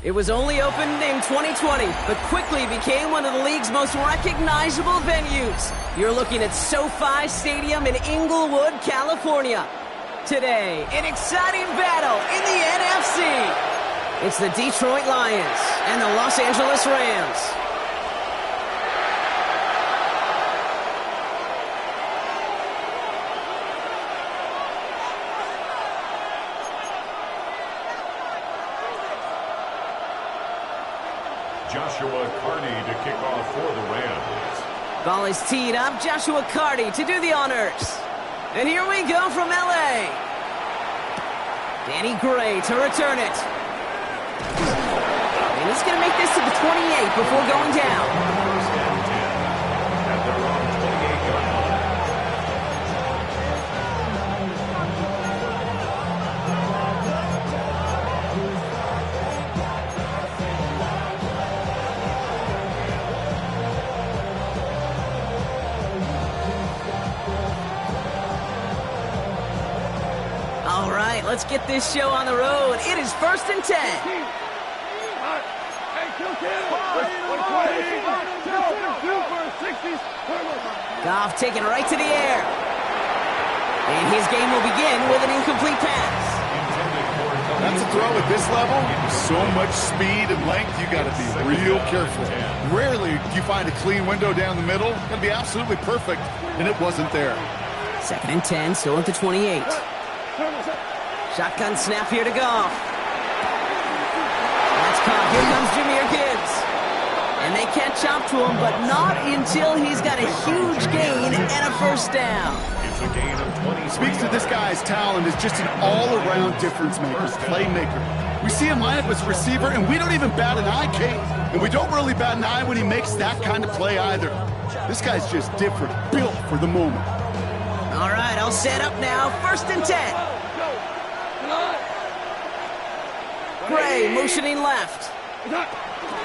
It was only opened in 2020, but quickly became one of the league's most recognizable venues. You're looking at SoFi Stadium in Inglewood, California. Today, an exciting battle in the NFC. It's the Detroit Lions and the Los Angeles Rams. Joshua Carty to kick off for the Rams. Ball is teed up. Joshua Carty to do the honors. And here we go from L.A. Danny Gray to return it. And he's going to make this to the 28 before going down. First and 10 at their own 28-yard line. All right, let's get this show on the road. It is 1st and 10. Goff taking right to the air. And his game will begin with an incomplete pass. That's a throw at this level. So much speed and length, you got to be real careful. Rarely do you find a clean window down the middle. It's going to be absolutely perfect, and it wasn't there. 2nd and 10, still at the 28. Shotgun snap here to Goff. That's caught. Here comes Jahmyr Gibbs. And they catch up to him, but not until he's got a huge gain and a first down. It's a gain of 20. Speaks to this guy's talent as just an all-around difference maker, playmaker. We see him line up as a receiver, and we don't even bat an eye, Kate. And we don't really bat an eye when he makes that kind of play either. This guy's just different, built for the moment. All right, I'll set up now. 1st and 10. Gray motioning left.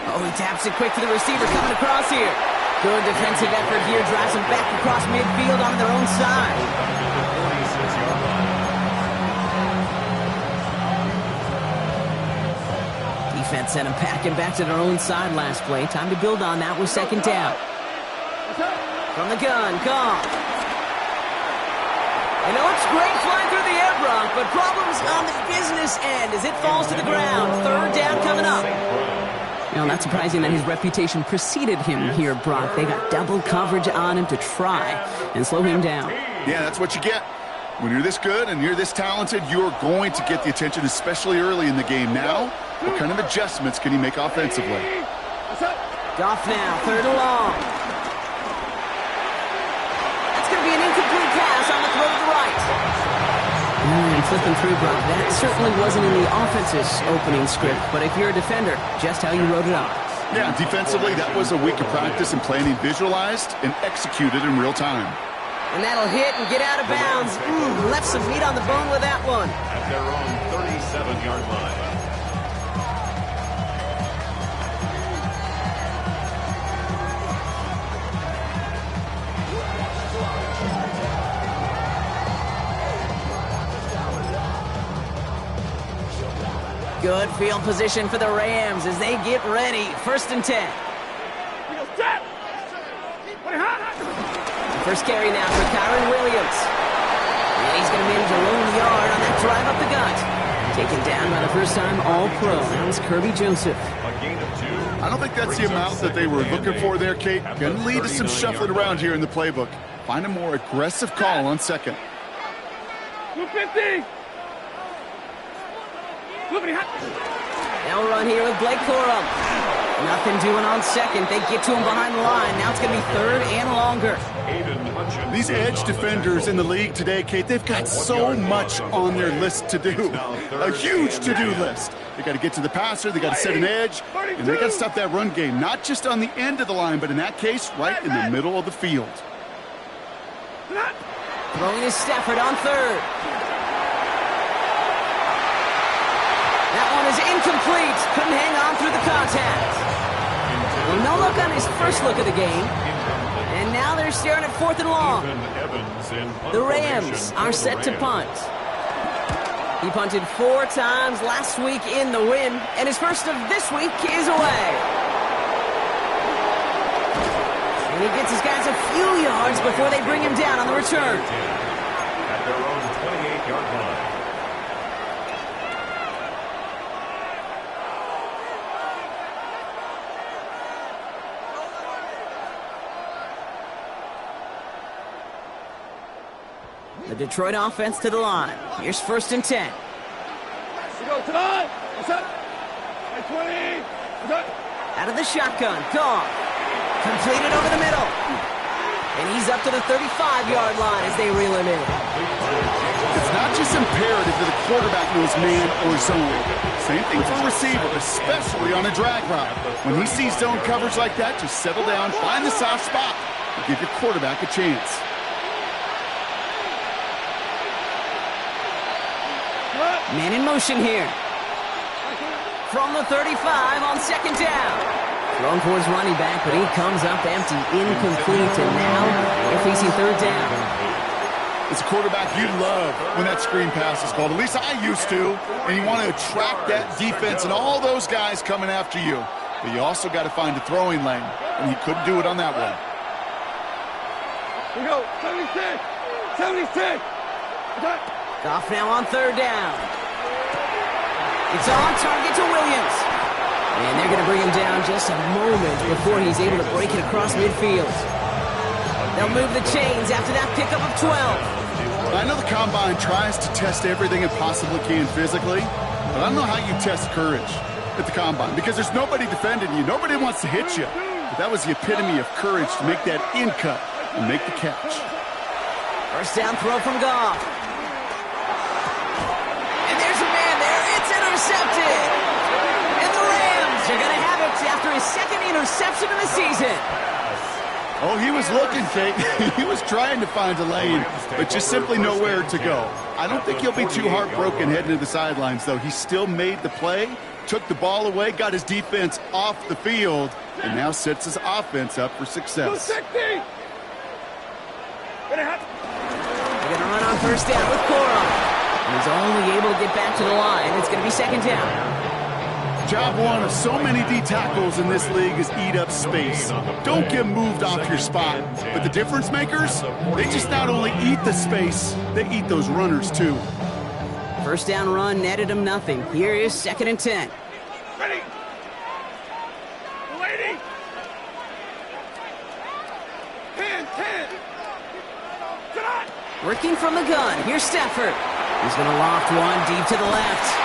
Oh, he taps it quick to the receiver coming across here. Good defensive effort here. Drives him back across midfield on their own side. Defense sent him packing back to their own side last play. Time to build on that with 2nd down. From the gun, Goff. You know, it's great flying through the air, Brock, but problems on the business end as it falls to the ground. 3rd down coming up. You know, not surprising that his reputation preceded him here, Brock. They got double coverage on him to try and slow him down. Yeah, that's what you get. When you're this good and you're this talented, you're going to get the attention, especially early in the game. Now, what kind of adjustments can he make offensively? Goff now, 3rd and long. That's going to be an incomplete pass on the throw to the right. Flipping through, Brock, that certainly wasn't in the offense's opening script, but if you're a defender, just how you wrote it up. Yeah, defensively, that was a week of practice and planning visualized and executed in real time. And that'll hit and get out of bounds. Left some meat on the bone with that one. At their own 37-yard line. Good field position for the Rams as they get ready. 1st and 10. First carry now for Kyren Williams. And he's going to manage a lone yard on that drive up the gut. Taken down by the first time All-Pro. That was Kirby Joseph. A gain of 2. I don't think that's the amount that they were looking for there, Kate. Going to lead to some shuffling around here in the playbook. Find a more aggressive call on 2nd. 250. They'll run here with Blake Corum. Nothing doing on 2nd. They get to him behind the line. Now it's going to be 3rd and longer. These edge defenders in the league today, Kate, they've got so much on their list to do. A huge to-do list. They got to get to the passer, they got to set an edge, and they got to stop that run game, not just on the end of the line, but in that case, right in the middle of the field. Throwing is Stafford on 3rd. couldn't hang on through the contact. Well, no look on his first look of the game. And now they're staring at 4th and long. The Rams are set to punt. He punted 4 times last week in the win, and his first of this week is away. And he gets his guys a few yards before they bring him down on the return. At their own 28-yard line. The Detroit offense to the line. Here's 1st and 10. We go tonight. What's up? 20. What's up? Out of the shotgun. Goff. Completed over the middle. And he's up to the 35-yard line as they reel him in. It's not just imperative that the quarterback knows man or zone. Same thing for a receiver, especially on a drag route. When he sees zone coverage like that, just settle down, find the soft spot, and give your quarterback a chance. Man in motion here. From the 35 on 2nd down. Thrown for his running back, but he comes up empty, incomplete, and now they're facing 3rd down. As a quarterback, you love when that screen pass is called. At least I used to. And you want to attract that defense and all those guys coming after you. But you also got to find a throwing lane, and he couldn't do it on that one. We go 76. 76. What's up? Goff now on 3rd down. It's on target to Williams. And they're going to bring him down just a moment before he's able to break it across midfield. They'll move the chains after that pickup of 12. I know the Combine tries to test everything it possibly can physically, but I don't know how you test courage at the Combine because there's nobody defending you. Nobody wants to hit you. But that was the epitome of courage to make that in cut and make the catch. 1st down throw from Goff. And there's a man there. It's intercepted. And the Rams are going to have it after his 2nd interception of the season. Oh, he was looking, Kate. He was trying to find a lane, but just simply nowhere to go. I don't think he'll be too heartbroken heading to the sidelines, though. He still made the play, took the ball away, got his defense off the field, and now sets his offense up for success. 260. They're going to run on 1st down with Corum. And he's only able to get back to the line. It's going to be 2nd down. Job one of so many D tackles in this league is eat up space. Don't get moved off your spot. But the difference makers, they just not only eat the space, they eat those runners too. 1st down run netted him nothing. Here is 2nd and 10. Ready. Lady. 10. Tonight. Working from the gun. Here's Stafford. He's going to loft one deep to the left.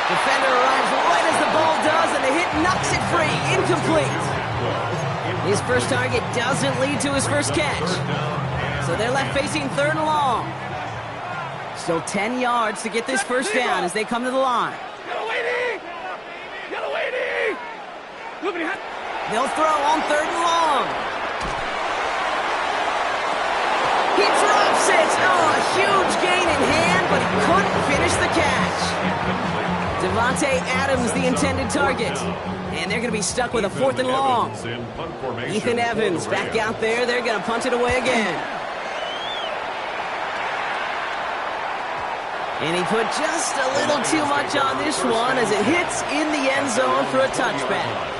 Defender arrives right as the ball does, and the hit knocks it free. Incomplete. His first target doesn't lead to his first catch. So they're left facing 3rd and long. Still 10 yards to get this 1st down as they come to the line. Yellow lady. They'll throw on 3rd and long. He drops it. Oh, a huge gain in hand, but he couldn't finish the catch. Devontae Adams, the intended target. And they're going to be stuck with a 4th and long. Ethan Evans back out there. They're going to punt it away again. And he put just a little too much on this one as it hits in the end zone for a touchback.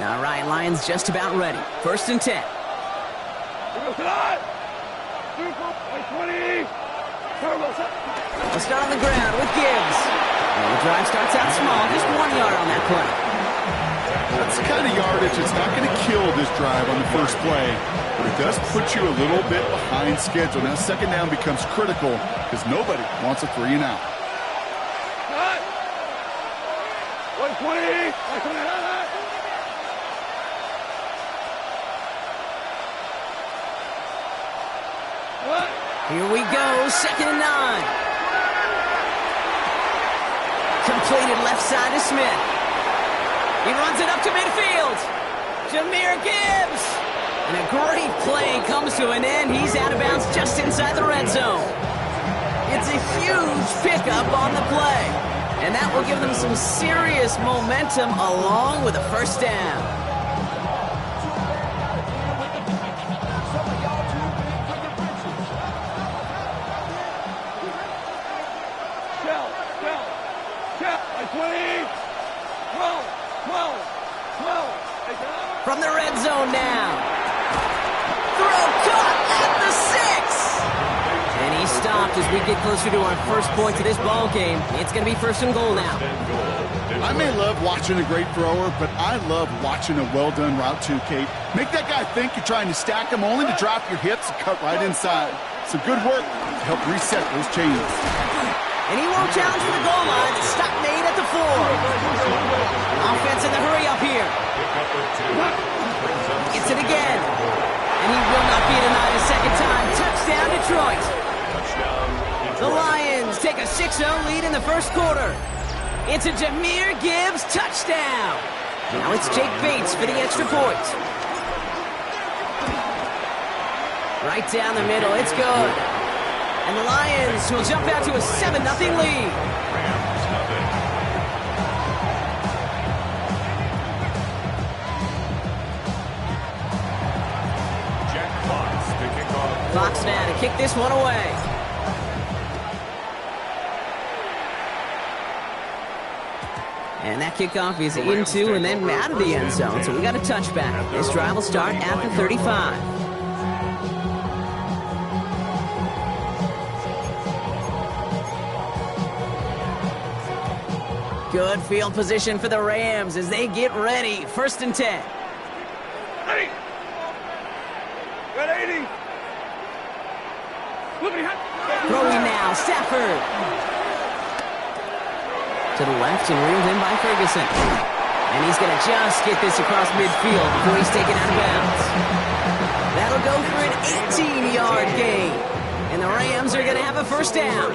All right, Lions just about ready. 1st and 10. We go tonight. 20. We'll start on the ground with Gibbs. And the drive starts out small, just 1 yard on that play. That's the kind of yardage that's not going to kill this drive on the first play, but it does put you a little bit behind schedule. Now 2nd down becomes critical because nobody wants a 3 and out. 120. Here we go, 2nd and 9. Completed left side to Smith. He runs it up to midfield. Jahmyr Gibbs. And a great play comes to an end. He's out of bounds just inside the red zone. It's a huge pickup on the play. And that will give them some serious momentum along with a first down. From the red zone now. Throw caught at the 6. And he stopped as we get closer to our first point to this ball game. It's going to be first and goal now. I may love watching a great thrower, but I love watching a well-done route too, Kate. Make that guy think you're trying to stack him only to drop your hips and cut right inside. So good work to help reset those chains. And he won't challenge for the goal line. Stop made at the 4. Offense in the hurry up here. Gets it again. And he will not be denied a second time. Touchdown, Detroit. The Lions take a 6-0 lead in the first quarter. It's a Jahmyr Gibbs touchdown. Now it's Jake Bates for the extra point. Right down the middle. It's good. And the Lions will jump out to a 7-0 lead. Fox now to kick this one away. And that kickoff is into and then out of the end zone. So we got a touchback. This drive will start at the 35. Good field position for the Rams as they get ready. First and 10. Ready. Got 80. Throwing now, Stafford. To the left and reeled in by Ferguson. And he's going to just get this across midfield before he's taken out of bounds. That'll go for an 18-yard gain. And the Rams are going to have a first down.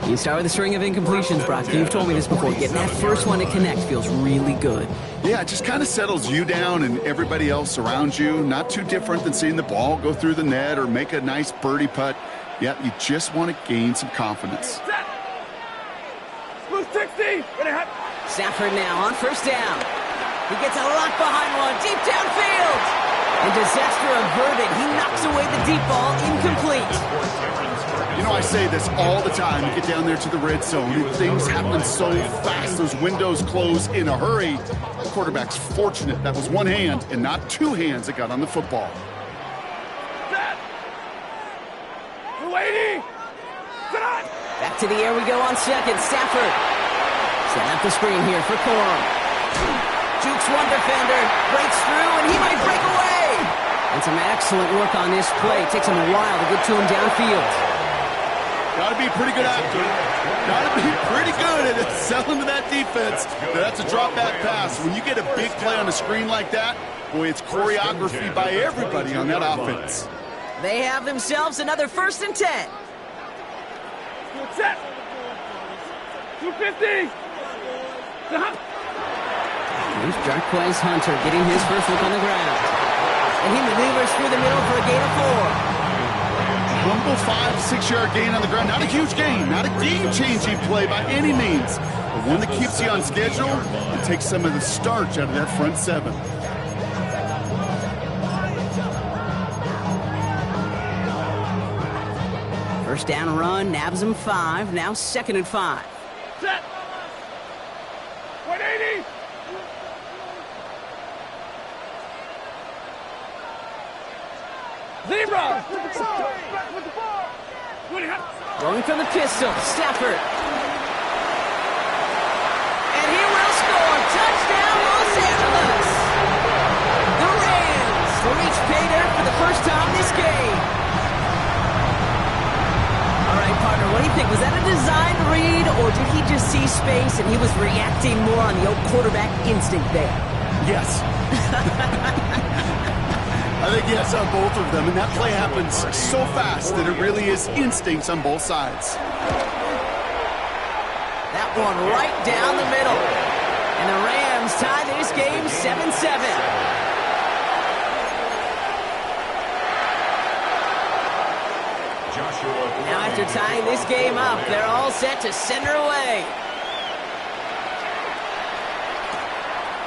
You start with a string of incompletions, Brock. You've told me this before. Getting that first one to connect feels really good. Yeah, it just kind of settles you down and everybody else around you. Not too different than seeing the ball go through the net or make a nice birdie putt. Yeah, you just want to gain some confidence. Blue 60. Stafford now on first down. He gets a lock behind one, deep downfield. And disaster averted. He knocks away the deep ball, incomplete. You know, I say this all the time. You get down there to the red zone, and things happen so fast. Those windows close in a hurry. The quarterback's fortunate. That was one hand and not two hands that got on the football. Back to the air we go on second. Stafford. Set up the screen here for Corum. Jukes one defender, breaks through, and he might break away. And some excellent work on this play. It takes him a while to get to him downfield. Got to be a pretty good actor. Got to be pretty good at selling to that defense. That's a drop back pass. When you get a big play on a screen like that, boy, it's choreography by everybody on that offense. They have themselves another first and 10. Set. 250. Here's Jarquez Hunter getting his first look on the ground. And he maneuvers through the middle for a gain of 4. Humble 5-6-yard gain on the ground. Not a huge gain. Not a game-changing play by any means. But one that keeps you on schedule and takes some of the starch out of that front seven. First down run, nabs him 5. Now second and 5. Set. 180. Zebra. Going from the pistol, Stafford. And he will score. Touchdown, Los Angeles. The Rams will reach pay dirt for the first time this game. All right, partner, what do you think? Was that a design read, or did he just see space and he was reacting more on the old quarterback instinct there? Yes. I think yes on both of them, and that play happens so fast that it really is instincts on both sides. That one right down the middle. And the Rams tie this game 7-7. after tying this game up, they're all set to send her away.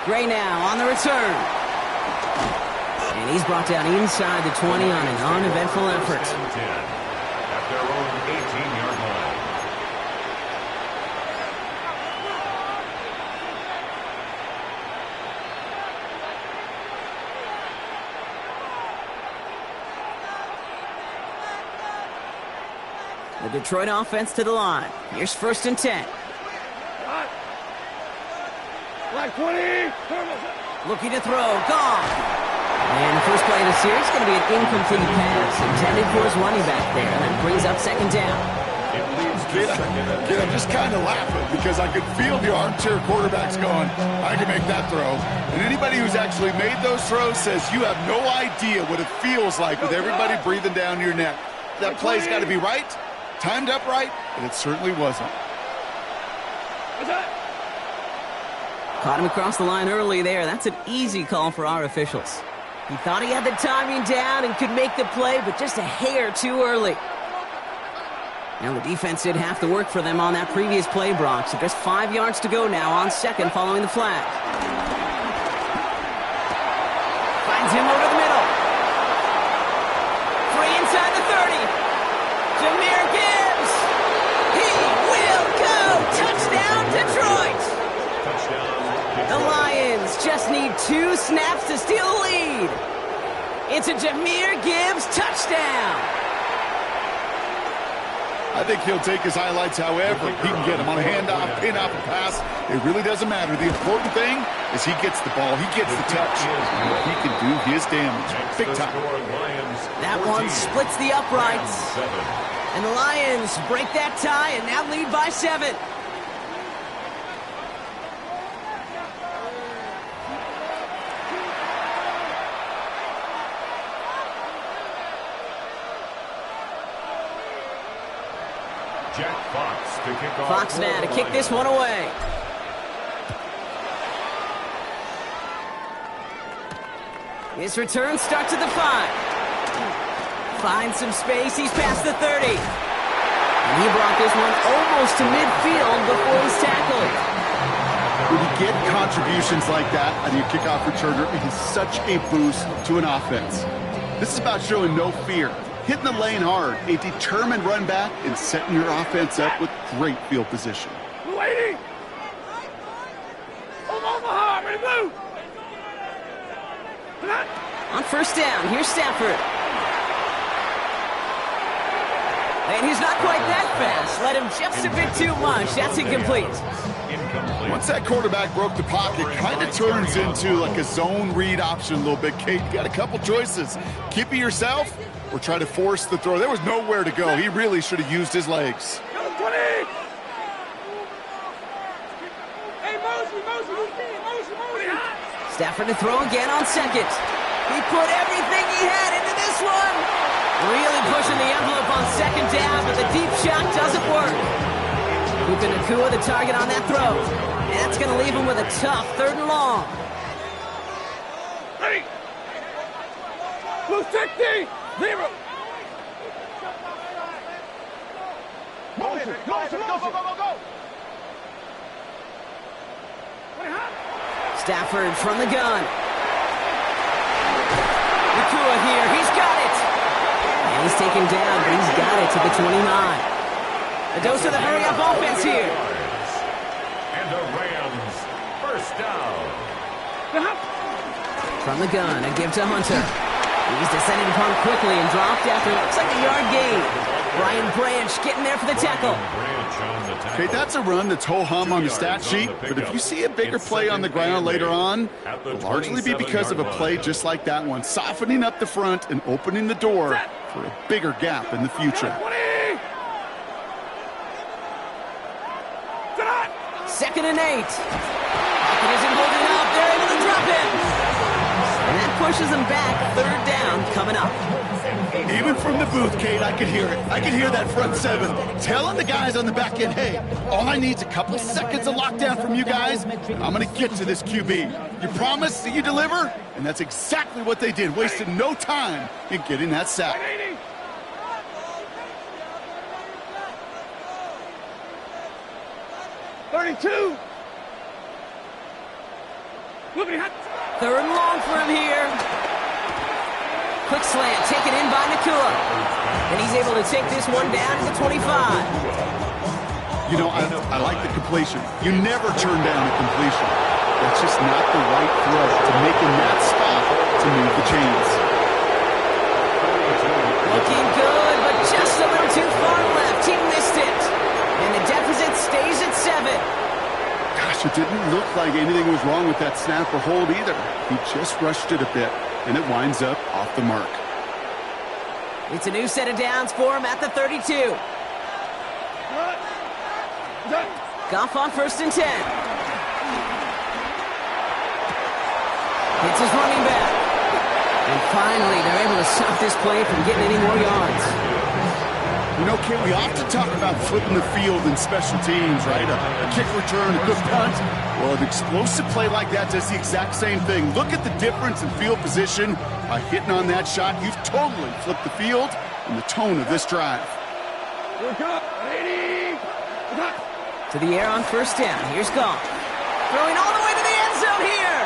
Gray now on the return. And he's brought down inside the 20 on an uneventful effort. At their own 18-yard line. The Detroit offense to the line. Here's 1st and 10. Like 20. Looking to throw. Gone. And the first play of the series is going to be an incomplete pass intended for his running back there. And that brings up 2nd down. I'm just kind of laughing because I could feel the armchair quarterbacks going, I can make that throw. And anybody who's actually made those throws says you have no idea what it feels like with everybody breathing down your neck. That play's got to be right, timed up right, and it certainly wasn't. Caught him across the line early there. That's an easy call for our officials. He thought he had the timing down and could make the play, but just a hair too early. Now the defense did half the work for them on that previous play, Brock. So just 5 yards to go now on 2nd following the flag. Finds him over the middle. Free inside the 30. Jahmyr Gibbs. He will go. Touchdown, Detroit. The Lions just need 2 snaps to steal the lead. It's a Jahmyr Gibbs touchdown. I think he'll take his highlights however he can get them on a handoff, pin-off, a pass. It really doesn't matter. The important thing is he gets the ball, he gets the touch, and he can do his damage. Big time. That one splits the uprights. And the Lions break that tie and now lead by 7. Jack Fox to kick off. Fox now to kick this one away. His return starts at the 5. Finds some space. He's past the 30. And he brought this one almost to midfield before he's tackled. When you get contributions like that out of your kickoff returner, it is such a boost to an offense. This is about showing no fear. Hitting the lane hard, a determined run back, and setting your offense up with great field position. Waiting. Omaha, ready to move. On 1st down, here's Stafford. And he's not quite that fast. Let him just a bit too much. That's incomplete. Once that quarterback broke the pocket, kind of turns into like a zone read option a little bit. Kate, you got a couple choices. Keep it yourself or try to force the throw. There was nowhere to go. He really should have used his legs. Stafford to throw again on 2nd. He put everything he had into this one. Really pushing the envelope on 2nd down, but the deep shot doesn't work. Puka Nacua the target on that throw. And that's going to leave him with a tough 3rd and long. Ready. Blue 60. 0. Motion. Go. Stafford from the gun. Nacua here. He's got it. And he's taken down, but he's got it to the 29. A dose of the hurry-up offense here. And the Rams, 1st down. From the gun, a give to Hunter. He's descended upon quickly and dropped after it looks like a yard gain. Brian Branch getting there for the tackle. Okay, that's a run that's ho-hum on the stat sheet, but if you see a bigger play on the ground later on, it'll largely be because of a play just like that one, softening up the front and opening the door for a bigger gap in the future. 2nd and 8. It isn't holding up. They're able to drop him. And that pushes him back. 3rd down coming up. Even from the booth, Kate, I could hear it. I could hear that front 7 telling the guys on the back end, hey, all I need is a couple seconds of lockdown from you guys. I'm going to get to this QB. You promise that you deliver? And that's exactly what they did, wasted no time in getting that sack. 32. Third and long for him here. Quick slant, taken in by Nacua. And he's able to take this one down to the 25. You know, I like the completion. You never turn down a completion. That's just not the right throw to make in that spot to move the chains. Looking good, but just a little too far left. He missed it. And the deficit stays at 7. Gosh, it didn't look like anything was wrong with that snap or hold either. He just rushed it a bit, and it winds up off the mark. It's a new set of downs for him at the 32. Goff on 1st and 10. Hits his running back. And finally, they're able to stop this play from getting any more yards. You know, Kate, we often talk about flipping the field in special teams, right? A kick return, a good punt. Well, an explosive play like that does the exact same thing. Look at the difference in field position. By hitting on that shot, you've totally flipped the field and the tone of this drive. To the air on 1st down. Here's Goff. Throwing all the way to the end zone here.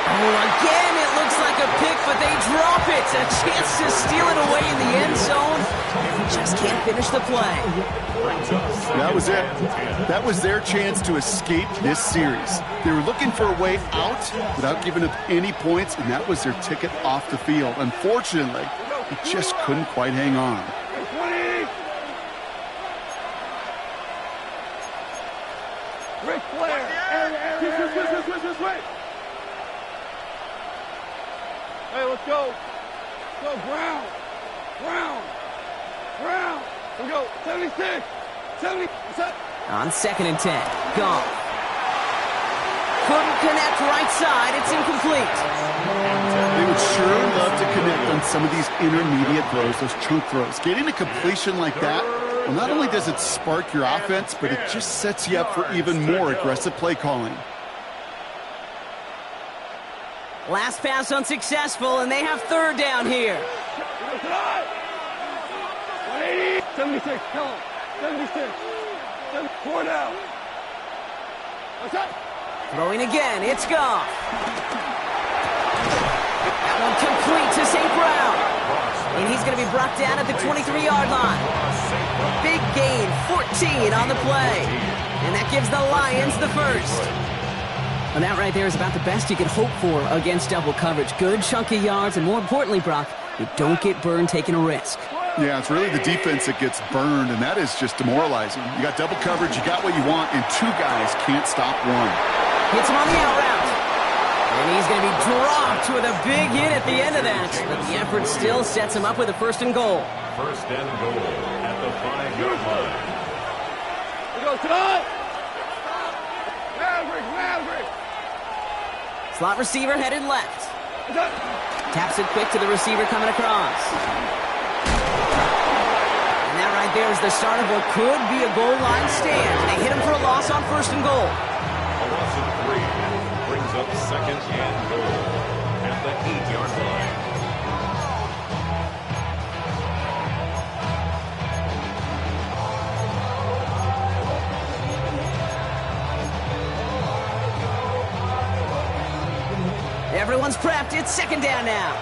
Oh, again, it looks like a pick, but they drop it. A chance to steal it away in the end zone. Just can't finish the play. That was it. That was their chance to escape this series. They were looking for a way out without giving up any points, and that was their ticket off the field. Unfortunately, he just couldn't quite hang on. Ric Flair. Wait. Hey, let's go. Go, Brown. Let's go. 76. 70. On 2nd and 10. Goff. Couldn't connect right side. It's incomplete. They would sure love to connect on some of these intermediate throws, those chunk throws. Getting a completion like that, well, not only does it spark your offense, but it just sets you up for even more aggressive play calling. Last pass unsuccessful, and they have 3rd down here. 76, kill him. 76. 4 down. What's up? Throwing again, it's Goff. That one complete to St. Brown. And he's going to be brought down at the 23-yard line. Big gain, 14 on the play. And that gives the Lions the 1st. And that right there is about the best you can hope for against double coverage. Good chunky yards, and more importantly, Brock, you don't get burned taking a risk. Yeah, it's really the defense that gets burned, and that is just demoralizing. You got double coverage, you got what you want, and 2 guys can't stop one. Hits him on the out route. And he's going to be dropped with a big hit at the end of that. But the effort still sets him up with a 1st and goal. 1st and goal at the 5-yard line. We go tonight. Maverick. Slot receiver headed left. Taps it quick to the receiver coming across. And that right there is the start of what could be a goal line stand. They hit him for a loss on 1st and goal. A loss of 3 brings up 2nd and goal at the 8-yard line. Everyone's prepped. It's 2nd down now.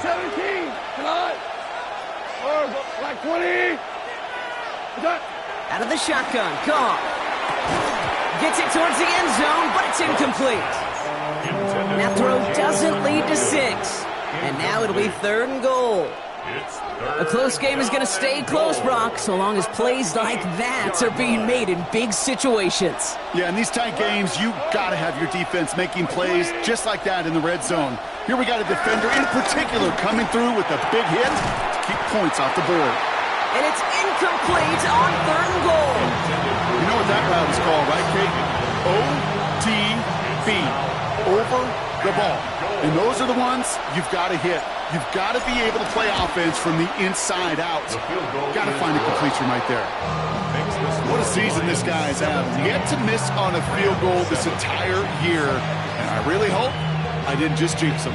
17. Come on. Or like 20. Out of the shotgun. Goff. Gets it towards the end zone, but it's incomplete. And that throw doesn't lead to 6. And now it'll be 3rd and goal. A close game is going to stay close, Brock, so long as plays like that are being made in big situations. Yeah, in these tight games, you got to have your defense making plays just like that in the red zone. Here we got a defender in particular coming through with a big hit to keep points off the board. And it's incomplete on 3rd and goal. You know what that route is called, right, Kate? OTB, over the ball. And those are the ones you've got to hit. You've got to be able to play offense from the inside out. Got to find a completion right there. What a season this guy's having. Yet to miss on a field goal this entire year. And I really hope I didn't just jinx him.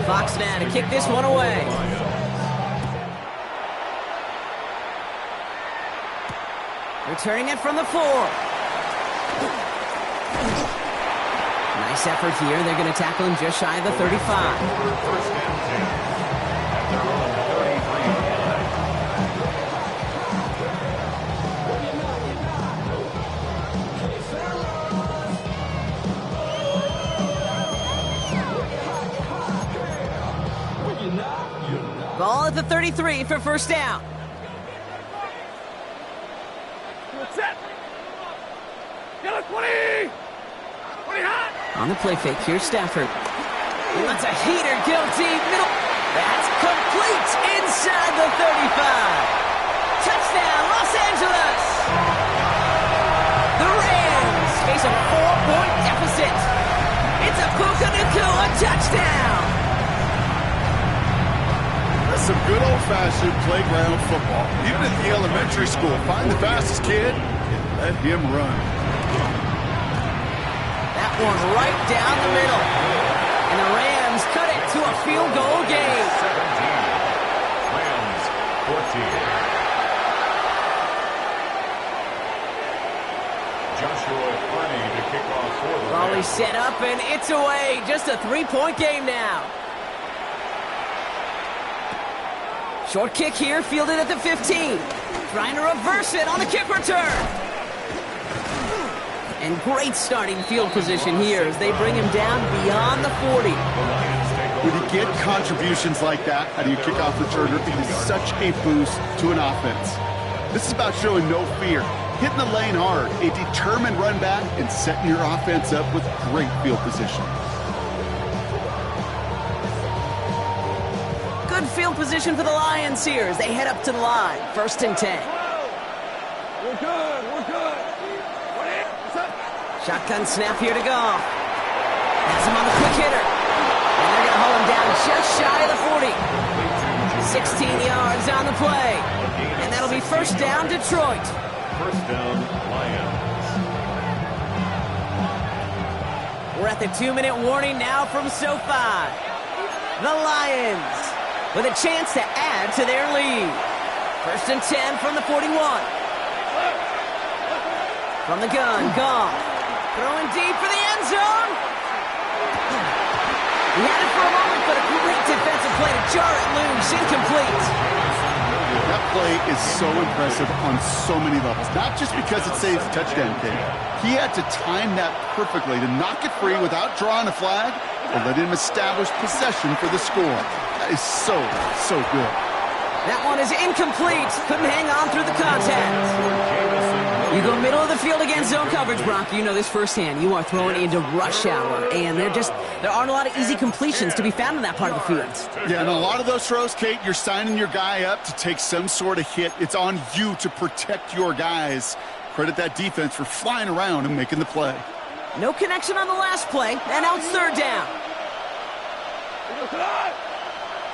Fox now to kick this one away. Returning it from the 4. Nice effort here. They're going to tackle him just shy of the 35. First and 10 at their own 33-yard line. Ball at the 33 for first down. Set. Get it, 20. 20 hot. On the play fake, here's Stafford. He lets a heater go deep middle. That's complete inside the 35. Touchdown, Los Angeles. The Rams face a 4-point deficit. It's a Puka Nacua touchdown. That's some good old-fashioned playground football. Even at the elementary school, find the fastest kid and let him run. That one right down the middle. And the Rams cut it to a field goal game. 17. Rams 14. Joshua Carney to kick off for the Raleigh Rams. set up and it's away. Just a 3-point game now. Short kick here, fielded at the 15. Trying to reverse it on the kick return. And great starting field position here as they bring him down beyond the 40. When you get contributions like that out of your kickoff returner, it is such a boost to an offense. This is about showing no fear, hitting the lane hard, a determined run back, and setting your offense up with great field position. Good field position for the Lions here as they head up to the line. First and 10. We're good. We're good. 20. Set. Shotgun snap here to Goff. Has him on the quick hitter. And they're going to hold him down just shy of the 40. 16 yards on the play. And that'll be first down, Detroit. First down, Lions. We're at the 2-minute warning now from SoFi. The Lions with a chance to add to their lead. First and 10 from the 41. From the gun, Goff. Throwing deep for the end zone. He had it for a moment, but a great defensive play to jar it loose. Incomplete. That play is so impressive on so many levels. Not just because it saves a touchdown kick. He had to time that perfectly to knock it free without drawing a flag or let him establish possession for the score. That is so, so good. That one is incomplete. Couldn't hang on through the contact. You go middle of the field against zone coverage, Brock. You know this firsthand. You are throwing into rush hour, and there aren't a lot of easy completions to be found in that part of the field. Yeah, and a lot of those throws, Kate, you're signing your guy up to take some sort of hit. It's on you to protect your guys. Credit that defense for flying around and making the play. No connection on the last play, and now it's third down. We go tonight.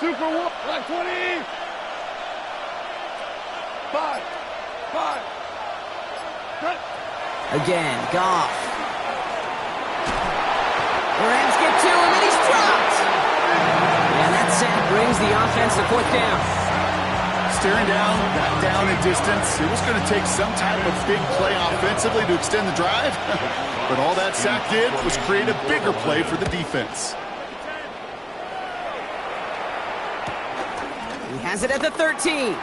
2 for 1. Like 20. 5. 5. Cut. Again, Goff. The Rams get 2, and then he's dropped. And that sack brings the offense to fourth down. Staring down, that down in distance. It was going to take some type of big play offensively to extend the drive. But all that sack did was create a bigger play for the defense. He has it at the 13.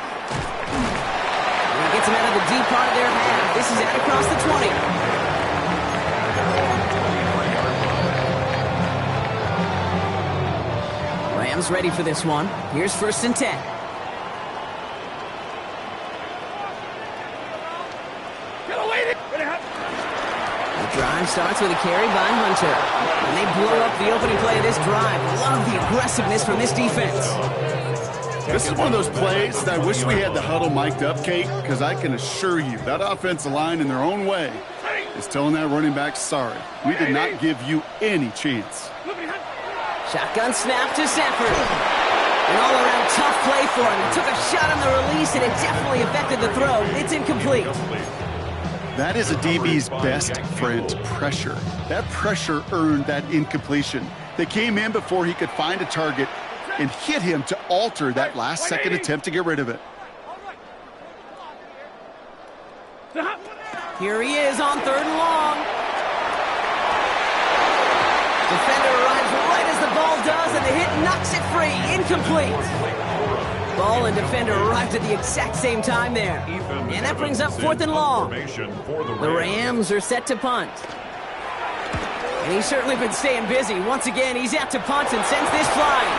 And he gets him out of the deep part of their half. This is out across the 20. Rams ready for this one. Here's first and 10. The drive starts with a carry by Hunter. And they blow up the opening play of this drive. Love the aggressiveness from this defense. This is one of those plays that I wish we had the huddle mic'd up, Kate, because I can assure you that offensive line in their own way is telling that running back, sorry, we did not give you any chance. Shotgun snap to Stafford. An all-around tough play for him. He took a shot on the release, and it definitely affected the throw. It's incomplete. That is a DB's best friend, pressure. That pressure earned that incompletion. They came in before he could find a target and hit him to alter that last-second attempt to get rid of it. Here he is on 3rd and long. Defender arrives right as the ball does, and the hit knocks it free. Incomplete. Ball and defender arrived at the exact same time there. And that brings up 4th and long. The Rams are set to punt. And he's certainly been staying busy. Once again, he's out to punt and sends this flying.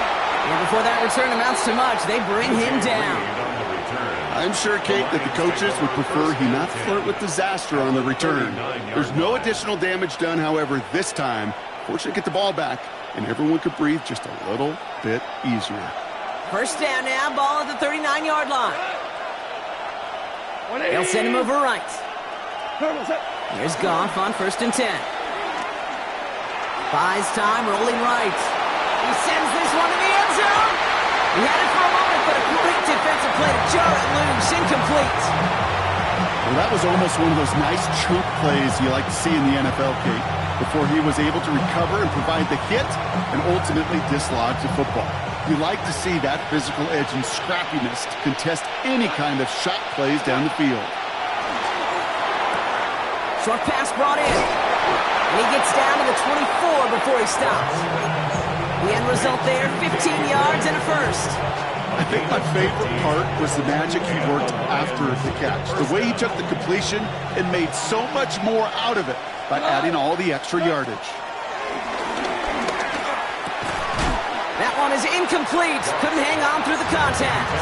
And before that return amounts to much, they bring him down. I'm sure, Kate, that the coaches would prefer he not flirt with disaster on the return. There's no additional damage done, however, this time. Fortunately, get the ball back, and everyone could breathe just a little bit easier. First down now, ball at the 39-yard line. They'll send him over right. Here's Goff on 1st and 10. Buys time, rolling right. He sends this one to the end zone. He had it for a moment, but a great defensive play to jar it loose. Incomplete. Well, that was almost one of those nice chunk plays you like to see in the NFL, Kate, before he was able to recover and provide the hit and ultimately dislodge the football. You like to see that physical edge and scrappiness to contest any kind of shot plays down the field. Short pass brought in. And he gets down to the 24 before he stops. The end result there, 15 yards and a first. I think my favorite part was the magic he worked after the catch. The way he took the completion and made so much more out of it by adding all the extra yardage. That one is incomplete. Couldn't hang on through the contact.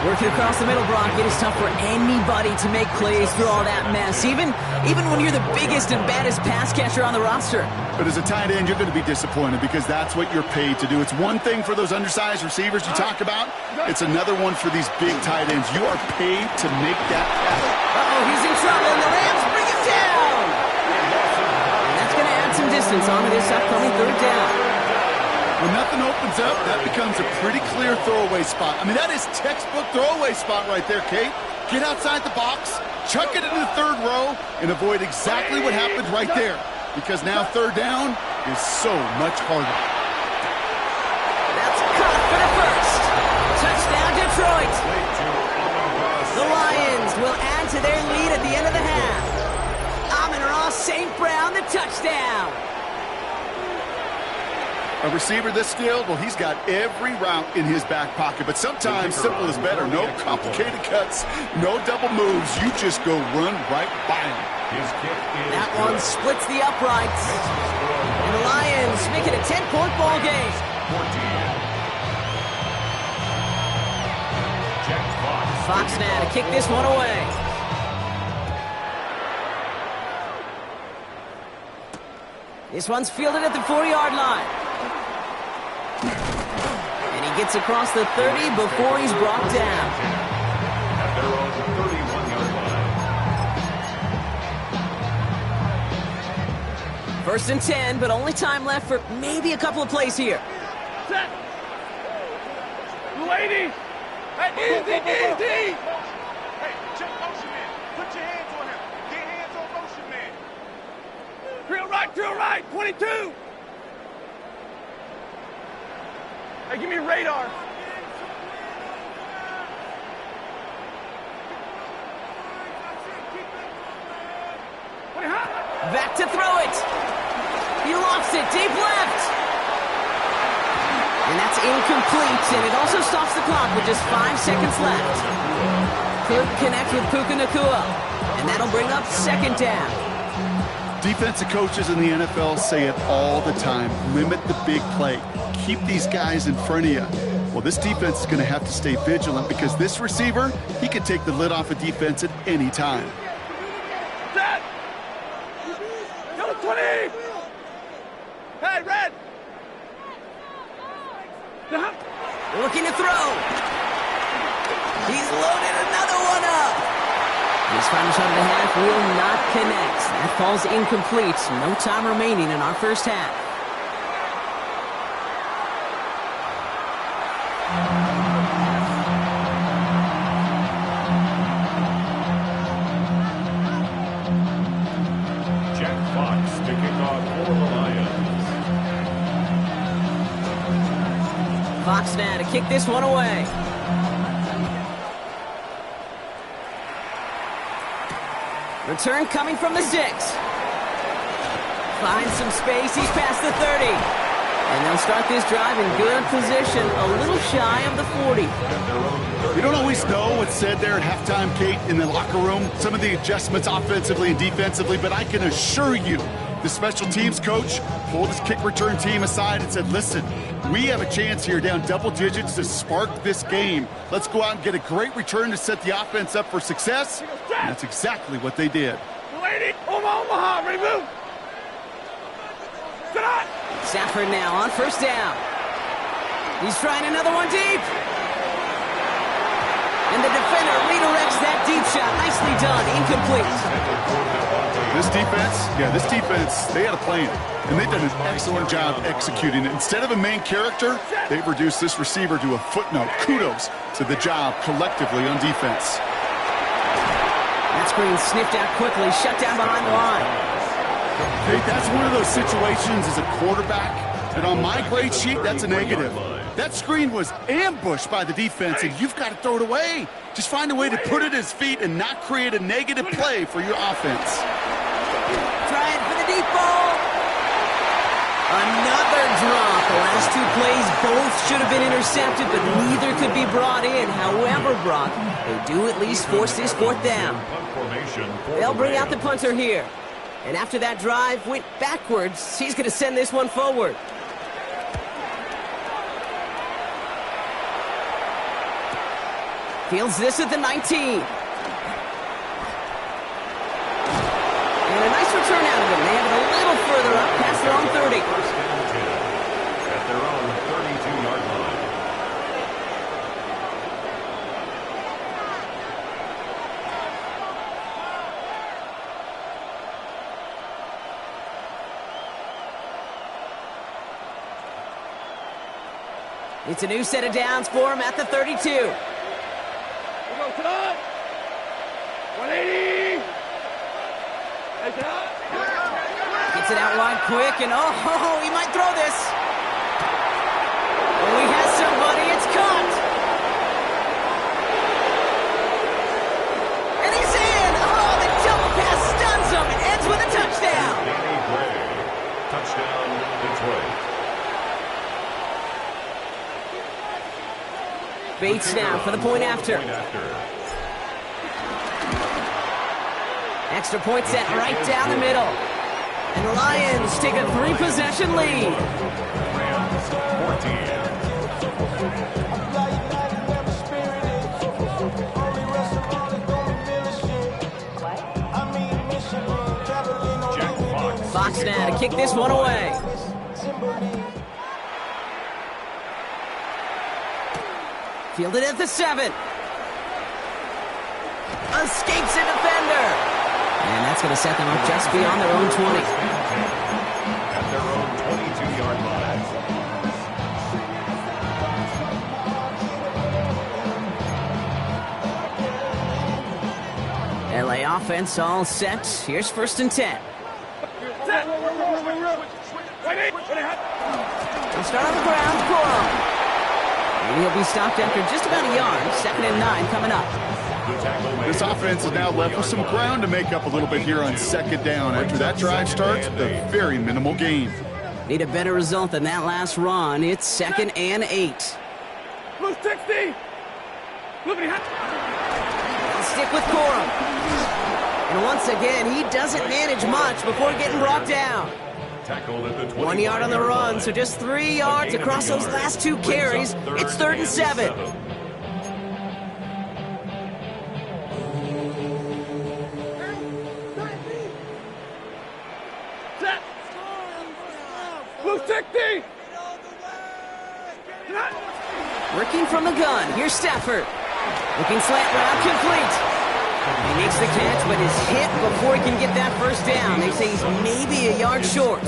Working across the middle, Brock, it is tough for anybody to make plays through all that mess, even when you're the biggest and baddest pass catcher on the roster. But as a tight end, you're going to be disappointed because that's what you're paid to do. It's one thing for those undersized receivers you talk about. It's another one for these big tight ends. You are paid to make that happen. Uh-oh, he's in trouble, and the Rams bring him down. And that's going to add some distance onto this upcoming 3rd down. When nothing opens up, that becomes a pretty clear throwaway spot. I mean, that is textbook throwaway spot right there, Kate. Get outside the box, chuck it into the 3rd row, and avoid exactly what happened right there. Because now 3rd down is so much harder. That's caught for the first. Touchdown, Detroit. The Lions will add to their lead at the end of the half. Amon-Ra St. Brown, the touchdown. A receiver this skilled, well, he's got every route in his back pocket. But sometimes simple is better. No complicated cuts, no double moves. You just go run right by him. That one splits the uprights. And the Lions make it a 10-point ball game. Fox now to kick this one away. This one's fielded at the 4-yard line. And he gets across the 30 before he's brought down. At their own 31-yard line. 1st and 10, but only time left for maybe a couple of plays here. Set. 280. Hey, easy. Hey, check motion man. Put your hands on him. Get hands on motion man. Drill right, 22. Hey, give me radar. Back to throw it. He lost it deep left. And that's incomplete, and it also stops the clock with just 5 seconds left. Could connect with Puka Nacua, and that'll bring up 2nd down. Defensive coaches in the NFL say it all the time. Limit the big play. Keep these guys in front of you. Well, this defense is going to have to stay vigilant because this receiver, he can take the lid off a defense at any time. Set. Go 20. Hey, red. Looking to throw. He's loaded another one up. His final shot of the half will not connect. That falls incomplete. No time remaining in our first half. Jack Fox to kick off for the Lions. Fox now to kick this one away. return coming from the 6. Finds some space. He's past the 30. And they'll start this drive in good position, a little shy of the 40. We don't always know what's said there at halftime, Kate, in the locker room. Some of the adjustments offensively and defensively, but I can assure you, the special teams coach pulled his kick return team aside and said, listen, we have a chance here down double digits to spark this game. Let's go out and get a great return to set the offense up for success. And that's exactly what they did. Lady, Omaha, ready, move. Sit up. Stafford now on first down. He's trying another one deep. And the defender redirects that deep shot. Nicely done. Incomplete. This defense, they had a plan. And they've done an excellent job executing it. Instead of a main character, they've reduced this receiver to a footnote. Kudos to the job collectively on defense. That screen sniffed out quickly, shut down behind the line. Hey, that's one of those situations as a quarterback, and on my grade sheet, that's a negative. That screen was ambushed by the defense, and you've got to throw it away. Just find a way to put it at his feet and not create a negative play for your offense. Trying for the deep ball. Another drop. The last two plays both should have been intercepted, but neither could be brought in. However, Brock, they do at least force this fourth down. They'll bring out the punter here. And after that drive went backwards, he's going to send this one forward. Fields this at the 19. And a nice return out of him. They have it a little further up past their own 30. At their own 32-yard line. It's a new set of downs for him at the 32. We go tonight. 180. Gets it out wide quick, and he might throw this. Oh, he has somebody. It's caught. And he's in. Oh, the double pass stuns him. It ends with a touchdown. Danny Gray. Touchdown, Detroit. Bates now for the point after. Extra point set right down the middle. And the Lions take a 3-possession lead. Rams 14. Jack Fox now to kick this one away. Fielded at the 7. Escapes a defender. And that's going to set them up just beyond their own 20. At their own 22-yard line. LA offense all set. Here's 1st and 10. They'll start on the ground. Corum. And he'll be stopped after just about a yard. 2nd and 9 coming up. This offense is now left with some ground to make up a little bit here on 2nd down. After that drive starts, a very minimal gain. Need a better result than that last run. It's 2nd and 8. Blue 60. They'll stick with Corum. And once again, he doesn't manage much before getting brought down. 1 yard on the run, so just 3 yards across those last 2 carries. It's 3rd and 7. Blue 60. Working from the gun. Here's Stafford. Looking slant route, complete. He makes the catch, but is hit before he can get that first down. They say he's maybe a yard short.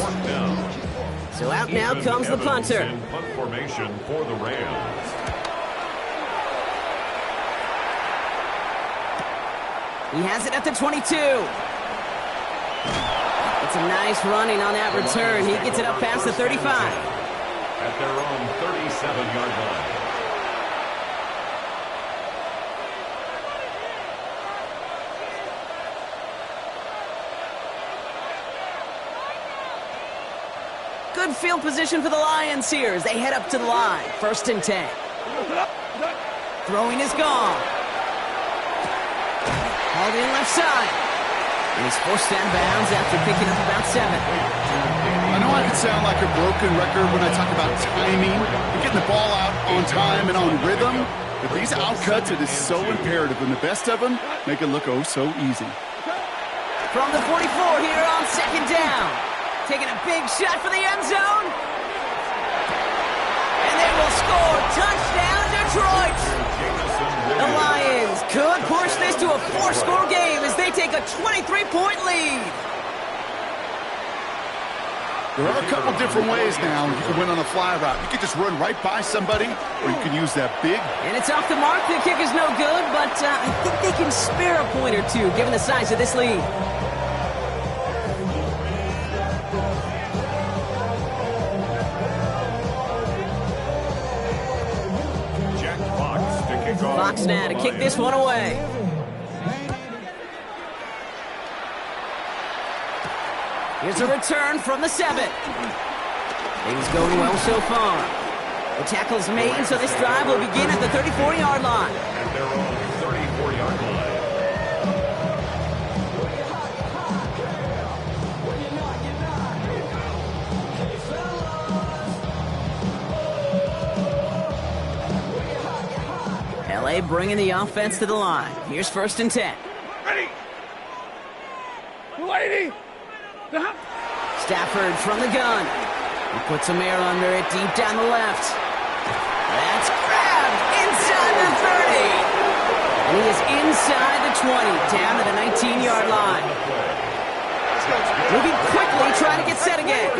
So out now comes the punter. Punt formation for the Rams. He has it at the 22. It's a nice running on that return. He gets it up past the 35. At their own 37-yard line. Good field position for the Lions here as they head up to the line. 1st and 10. Throwing is gone. Hauled in left side. And he's forced out of bounds after picking up about 7. I know I can sound like a broken record when I talk about timing and getting the ball out on time and on rhythm, but these outcuts, it is so imperative, and the best of them make it look oh so easy. From the 44 here on 2nd down. Taking a big shot for the end zone. And they will score. Touchdown, Detroit. The Lions could push this to a 4-score game as they take a 23-point lead. There are a couple different ways now you can win on a fly route. You can just run right by somebody, or you can use that big. And it's off the mark. The kick is no good, but I think they can spare a point or two given the size of this lead. Fox now to kick this one away. Here's a return from the 7. Things going well so far. The tackle's made, so this drive will begin at the 34-yard line. At their own 34-yard line. LA bringing the offense to the line. Here's 1st and 10. Ready. 280. Stafford from the gun. He puts some air under it deep down the left. That's grabbed inside the 30. And he is inside the 20, down to the 19-yard line. Moving quickly, trying to get set again.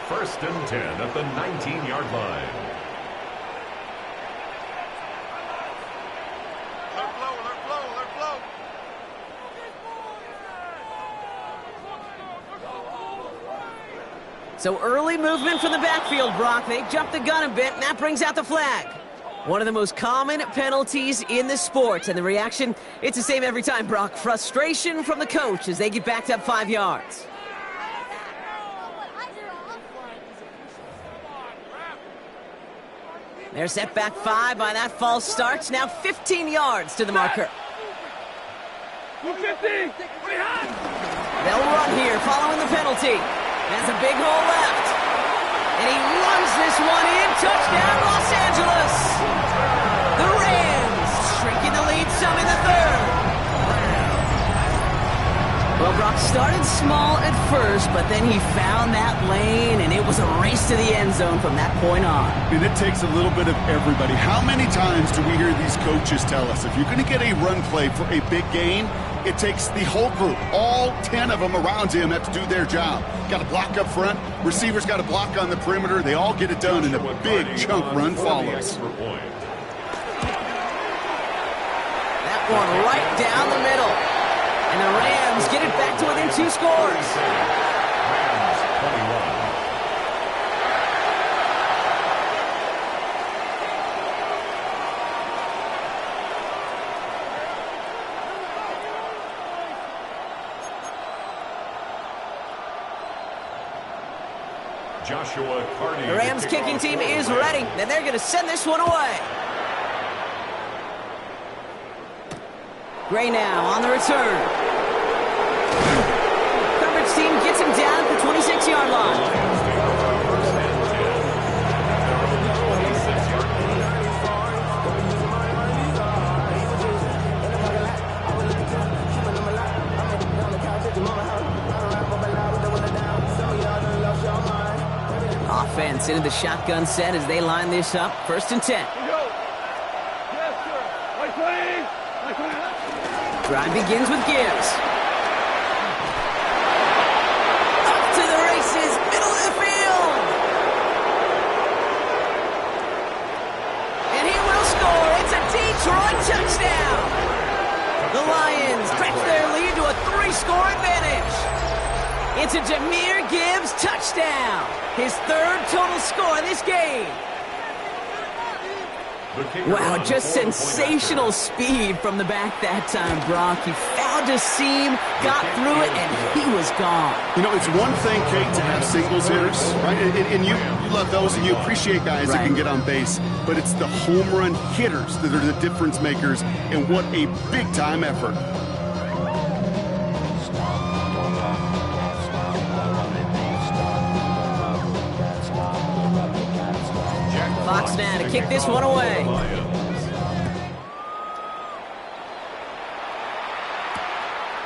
1st and 10 at the 19-yard line. So early movement from the backfield, Brock. They jumped the gun a bit, and that brings out the flag. One of the most common penalties in the sport, and the reaction, it's the same every time, Brock. Frustration from the coach as they get backed up 5 yards. They're set back 5 by that false start. Now 15 yards to the marker. 250. They'll run here following the penalty. Has a big hole left. And he runs this one in. Touchdown, Los Angeles. The Rams shrinking the lead some in the 3rd. Well, Brock started small at first, but then he found that lane, and it was a race to the end zone from that point on. And it takes a little bit of everybody. How many times do we hear these coaches tell us, if you're going to get a run play for a big gain, it takes the whole group, all 10 of them around him have to do their job. Got to block up front, receivers got to block on the perimeter, they all get it done, and a big chunk run follows. That one right down the middle. And the Rams get it back to within 2 scores. Rams 21. Joshua Carney. The Rams kicking team is ready, and they're going to send this one away. Gray now on the return. Coverage team gets him down at the 26-yard line. Offense into the shotgun set as they line this up. 1st and 10. Yes, sir. Right 20. Right 20. Drive begins with Gibbs. Up to the races, middle of the field. And he will score. It's a Detroit touchdown. The Lions stretch their lead to a 3-score advantage. It's a Jahmyr Gibbs touchdown. His 3rd total score in this game. Wow, just sensational speed from the back that time, Brock. He found a seam, got through it, and he was gone. You know, it's one thing, Kate, to have singles hitters, right? And you love those, and you appreciate guys that can get on base. But it's the home run hitters that are the difference makers, and what a big-time effort. Fox now to kick this one away.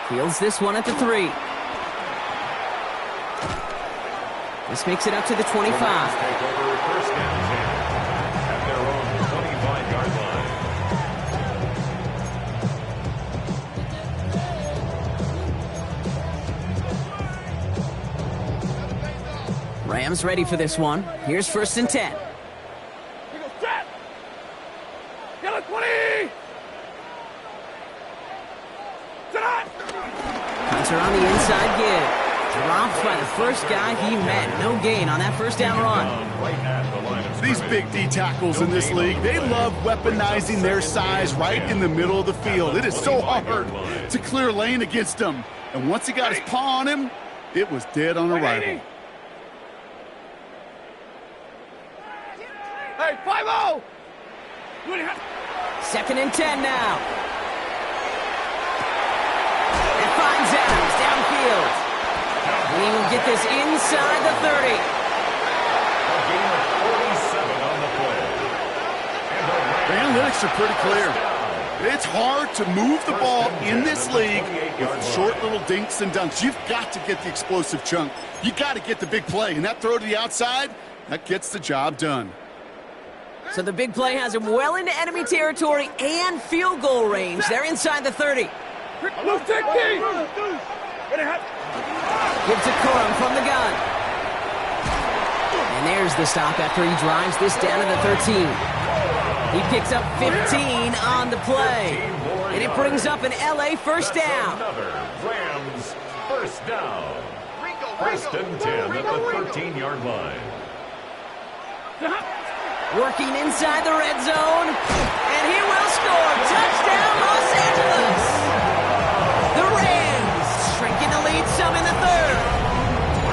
Fields this one at the 3. This makes it up to the 25. Take over first down 10 at their own 25-yard line. Rams ready for this one. Here's 1st and 10. Get it, 20! Hunter on the inside give. Dropped by the first guy he met. No gain on that first down run. These big D tackles in this league, they love weaponizing their size right in the middle of the field. It is so hard to clear lane against them. And once he got his paw on him, it was dead on arrival. Hey, 5-0! 2nd and 10 now. And finds Adams downfield. He will get this inside the 30. A gain of 47 on the play. The analytics are pretty clear. It's hard to move the ball in this league with short little dinks and dunks. You've got to get the explosive chunk. You got to get the big play. And that throw to the outside, that gets the job done. So the big play has him well into enemy territory and field goal range. They're inside the 30. Gives to Corum from the gun. And there's the stop after he drives this down to the 13. He picks up 15 on the play. And it brings up an LA first down. Another Rams first down. 1st and 10 at the 13-yard line. Working inside the red zone. And he will score. Touchdown, Los Angeles. The Rams shrinking the lead some in the 3rd.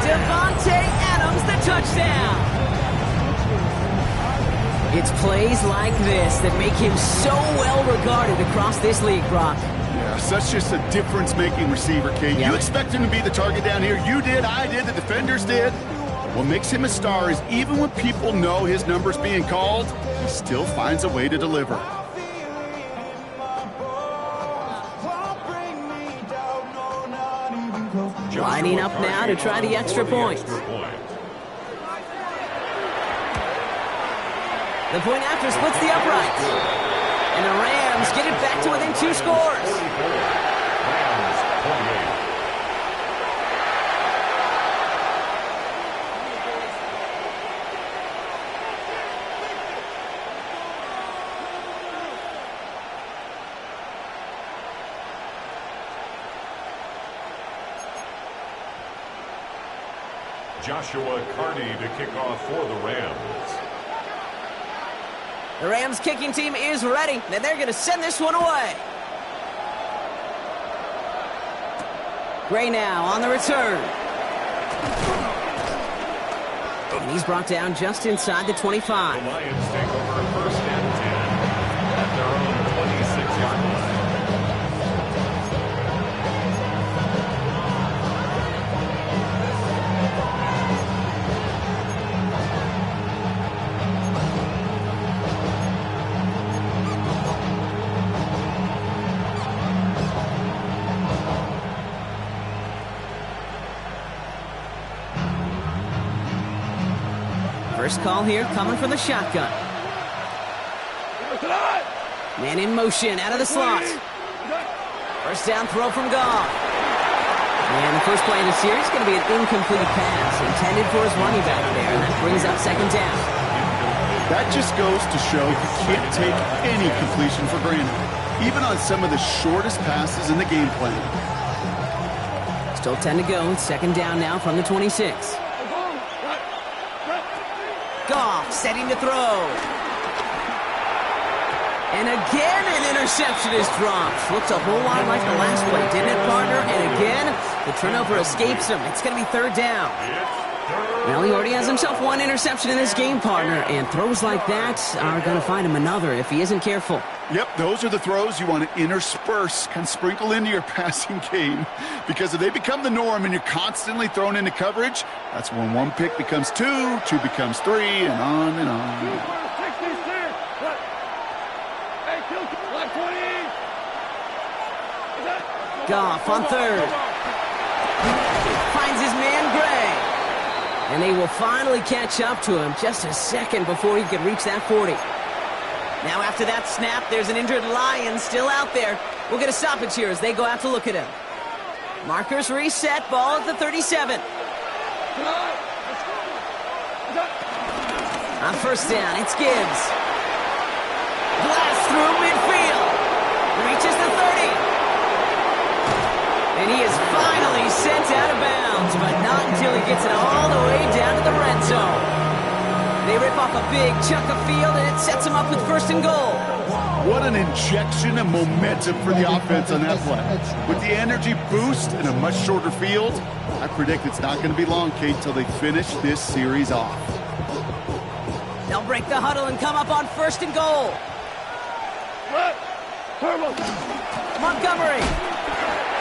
Devontae Adams, the touchdown. It's plays like this that make him so well regarded across this league, Brock. Yeah, such just a difference-making receiver, Kate. You expect him to be the target down here. You did, I did, the defenders did. What makes him a star is even when people know his number's being called, he still finds a way to deliver. Lining up now to try the extra point. The point after splits the uprights. And the Rams get it back to within 2 scores. Joshua Carney to kick off for the Rams. The Rams kicking team is ready, and they're going to send this one away. Gray now on the return. And he's brought down just inside the 25. The Lions take over 1st and 10 at their own 26-yard line. First call here coming from the shotgun. Man in motion out of the slot. First down throw from Goff. And the first play of the series is going to be an incomplete pass intended for his running back there, and that brings up 2nd down. That just goes to show you can't take any completion for granted, even on some of the shortest passes in the game plan. Still 10 to go. 2nd down now from the 26. Goff setting to throw. And again, an interception is dropped. Looked a whole lot like the last play, didn't it, partner? And again, the turnover escapes him. It's going to be third down. Well, he already has himself one interception in this game, partner, and throws like that are going to find him another if he isn't careful. Yep, those are the throws you want to intersperse, kind of sprinkle into your passing game, because if they become the norm and you're constantly thrown into coverage, that's when one pick becomes two, two becomes three, and on and on. Goff on third. Finds his man Gray. And they will finally catch up to him just a second before he can reach that 40. Now after that snap, there's an injured Lion still out there. We'll get a stoppage here as they go out to look at him. Markers reset, ball at the 37. On first down, it's Gibbs. Blast through midfield. Reaches the 30. And he is finally sent out of bounds, but not until he gets it all the way down to the red zone. They rip off a big chunk of field, and it sets him up with first and goal. What an injection of momentum for the offense on that play. With the energy boost and a much shorter field, I predict it's not going to be long, Kate, until they finish this series off. They'll break the huddle and come up on first and goal. Montgomery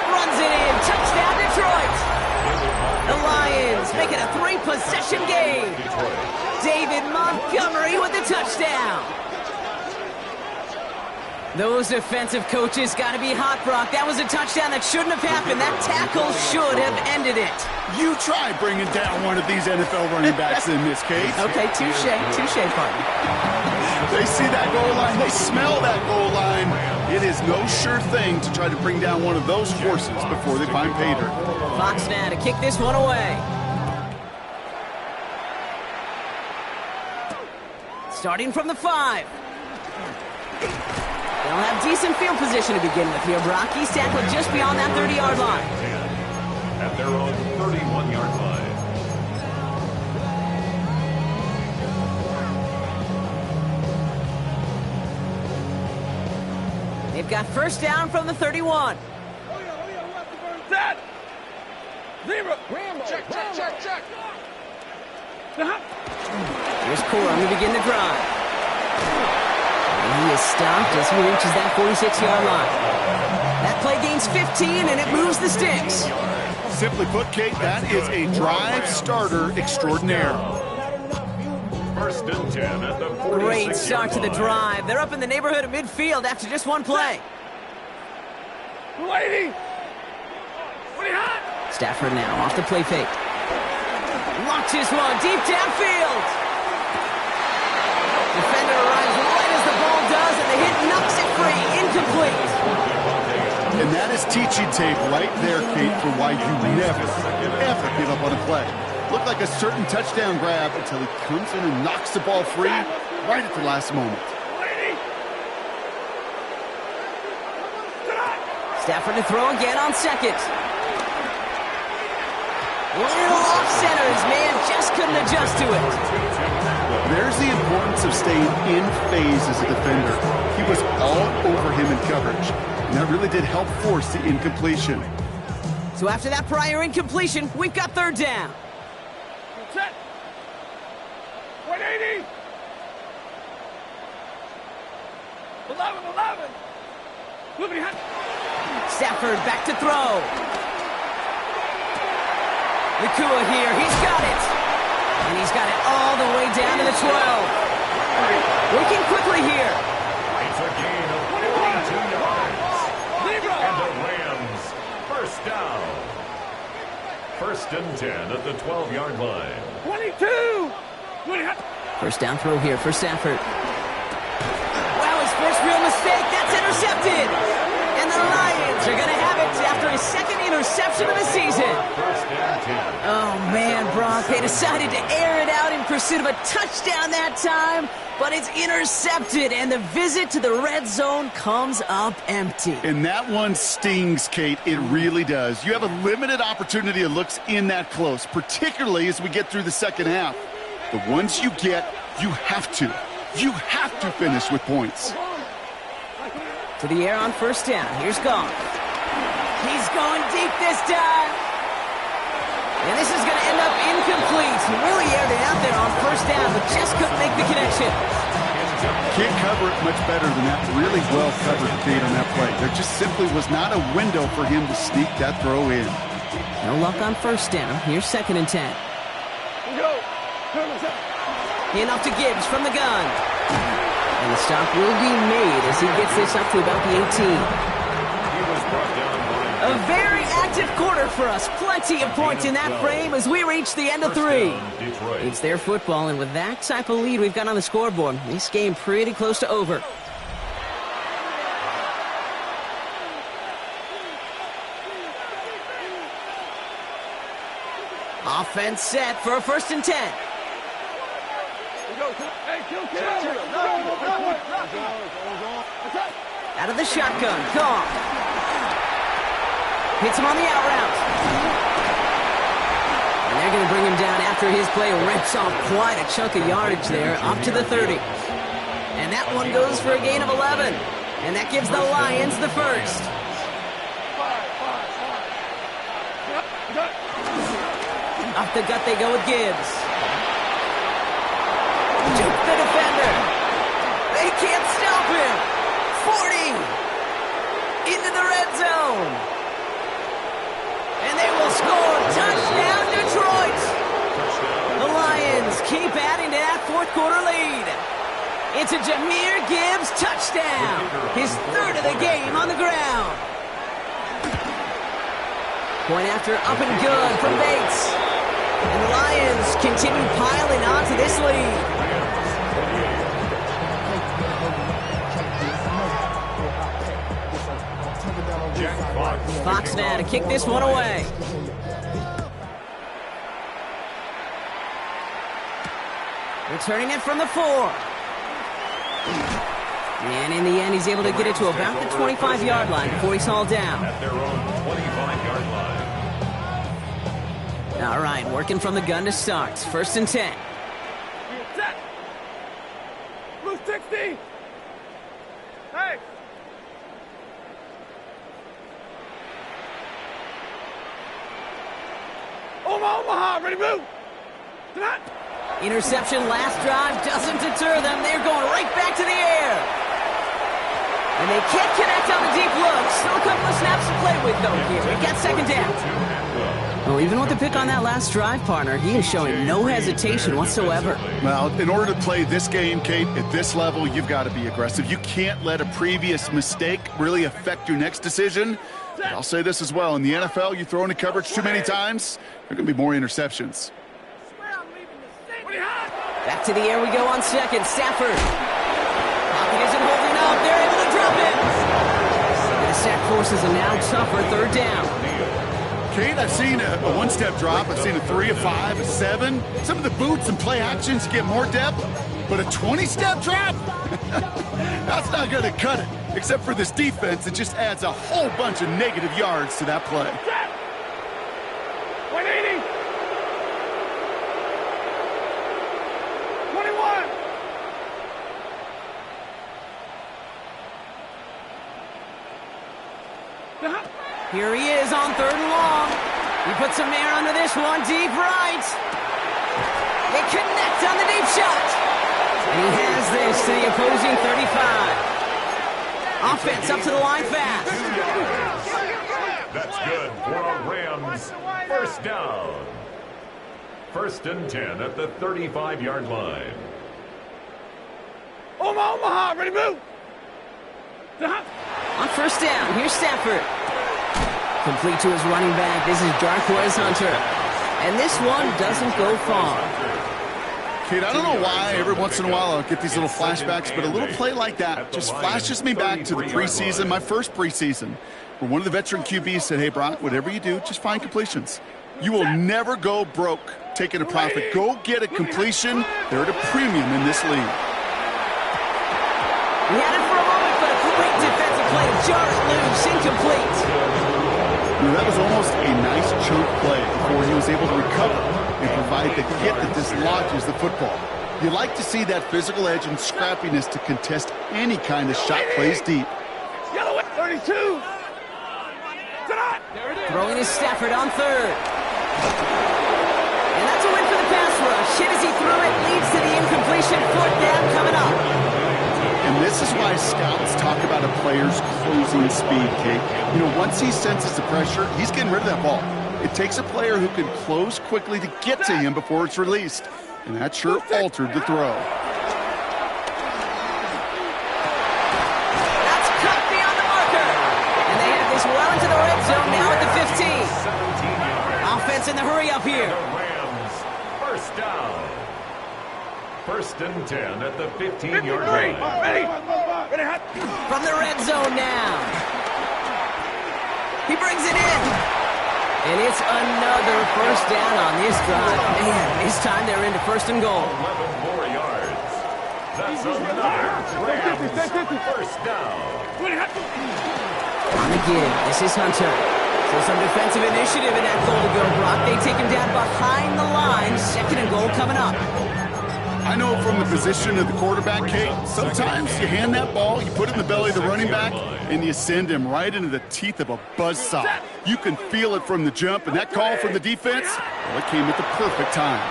runs it in. Touchdown, Detroit. The Lions make it a 3-possession game. David Montgomery with the touchdown. Those defensive coaches got to be hot, Brock. That was a touchdown that shouldn't have happened. That tackle should have ended it. You try bringing down one of these NFL running backs in this case. Okay, touche, partner. They see that goal line. They smell that goal line. It is no sure thing to try to bring down one of those horses before they find pay dirt. Fox now to kick this one away. Starting from the 5. They'll have decent field position to begin with here, Brock. He's tackled just beyond that 30-yard line. At their own 31-yard line. They've got first down from the 31. Set! Zero! Rambo! Check! Here's Corum to begin the drive. And he is stopped as he reaches that 46-yard line. That play gains 15, and it moves the sticks. Simply put, Kate, that is a drive starter extraordinaire. First and 10 at the 46-yard line. Great start to the drive. They're up in the neighborhood of midfield after just one play. Lady! What are you hot? Stafford now off the play fake. Launches one deep downfield. Defender arrives right as the ball does, and the hit knocks it free. Incomplete. And that is teaching tape right there, Kate, for why you never, ever give up on a play. Looked like a certain touchdown grab until he comes in and knocks the ball free right at the last moment. Stafford to throw again on second. Little off center. His man just couldn't adjust to it. There's the importance of staying in phase as a defender. He was all over him in coverage, and that really did help force the incompletion. So after that prior incompletion, we've got third down. Set! 180! 11! Moving hot! Stafford back to throw. Nakua here, he's got it. And he's got it all the way down to the 12. Working quickly here. It's a gain of 42 yards. And the Rams, first down. First and 10 at the 12-yard line. 22! First down throw here for Stafford. Wow, his first real mistake. That's intercepted. And the Lions are going to have it after his second interception of the season. First and 10. Oh, man, Brock, they decided to air it out in pursuit of a touchdown that time, but it's intercepted, and the visit to the red zone comes up empty. And that one stings, Kate. It really does. You have a limited opportunity of looks in that close, particularly as we get through the second half. The ones you get, you have to finish with points. To the air on first down. Here's Goff. He's going deep this time. And this is going to end up incomplete. He really aired it out there on first down, but just couldn't make the connection. Can't cover it much better than that. Really well covered Kate on that play. There just simply was not a window for him to sneak that throw in. No luck on first down. Here's 2nd and 10. Hand off to Gibbs from the gun. And the stop will be made as he gets this up to about the 18. A very active quarter for us. Plenty of points in that frame as we reach the end of 3. It's their football, and with that type of lead we've got on the scoreboard, this game pretty close to over. Offense set for a 1st and 10. Out of the shotgun, Goff. Hits him on the out route. And they're going to bring him down after his play rips off quite a chunk of yardage there, up to the 30. And that one goes for a gain of 11. And that gives the Lions the first. Off the gut they go with Gibbs. Juke the defender. They can't stop him. 40. Into the red zone. And they will score. Touchdown, Detroit. The Lions keep adding to that 4th quarter lead. It's a Jahmyr Gibbs touchdown. His 3rd of the game on the ground. Point after up and good from Bates. And the Lions continue piling on to this lead. Fox now to kick this one away. Returning it from the 4. And in the end, he's able to get it to about the 25-yard line before he's hauled down. At their own 25-yard line. All right, working from the gun to start. 1st and 10. Set. Blue 60. Hey. Omaha, ready, move. Tonight. Interception last drive doesn't deter them. They're going right back to the air. And they can't connect on the deep look. Still a couple of snaps to play with, though, here. We got 2nd down. Well, even with the pick on that last drive, partner, he is showing no hesitation whatsoever. Well, in order to play this game, Kate, at this level, you've got to be aggressive. You can't let a previous mistake really affect your next decision. But I'll say this as well. In the NFL, you throw into coverage too many times, there are going to be more interceptions. Back to the air we go on 2nd. Stafford. Pocket isn't holding up. They're able to drop it. And the sack forces a now tougher 3rd down. Kate, I've seen a one-step drop. I've seen a 3, a 5, a 7. Some of the boots and play actions get more depth. But a 20-step drop? That's not going to cut it. Except for this defense, it just adds a whole bunch of negative yards to that play. 180. 21. Here he is on 3rd and long. He puts some air under this one, deep right. They connect on the deep shot. And he has this to the opposing 35. Offense up to the line fast. That's good for a Rams 1st down. 1st and 10 at the 35-yard line. Omaha, ready, move. On 1st down, here's Stafford. Complete to his running back. This is Jarquez Hunter. And this one doesn't go far. Kate, I don't know why every once in a while I'll get these little flashbacks, but a little play like that just flashes me back to the preseason, my first preseason, where one of the veteran QBs said, hey, Brock, whatever you do, just find completions. You will never go broke taking a profit. Go get a completion. They're at a premium in this league. He had it for a moment, but a great defensive play to jar it loose, incomplete. That was almost a nice chunk play before he was able to recover and provide the hit that dislodges the football. You like to see that physical edge and scrappiness to contest any kind of shot plays deep. 32. Tonight. There it is. Throwing to Stafford on third. And that's a win for the pass rush. Hit as he threw it, leads to the incompletion. Fourth down coming up. And this is why scouts talk about a player's closing speed, Kate. You know, once he senses the pressure, he's getting rid of that ball. It takes a player who can close quickly to get to him before it's released. And that sure altered the throw. That's cut beyond the marker. And they have this well into the red zone now at the 15. Offense in the hurry up here. The Rams, first down. First and 10 at the 15-yard line. Ready. From the red zone now. He brings it in. And it's another first down on this drive. Man, this time they're into first and goal. 11 more yards. That's another Rams first down. On the give, this is Hunter. So some defensive initiative in that goal to go, Brock. They take him down behind the line. Second and goal coming up. I know from the position of the quarterback, Kate, sometimes you hand that ball, you put it in the belly of the running back, and you send him right into the teeth of a buzzsaw. You can feel it from the jump, and that call from the defense, well, it came at the perfect time.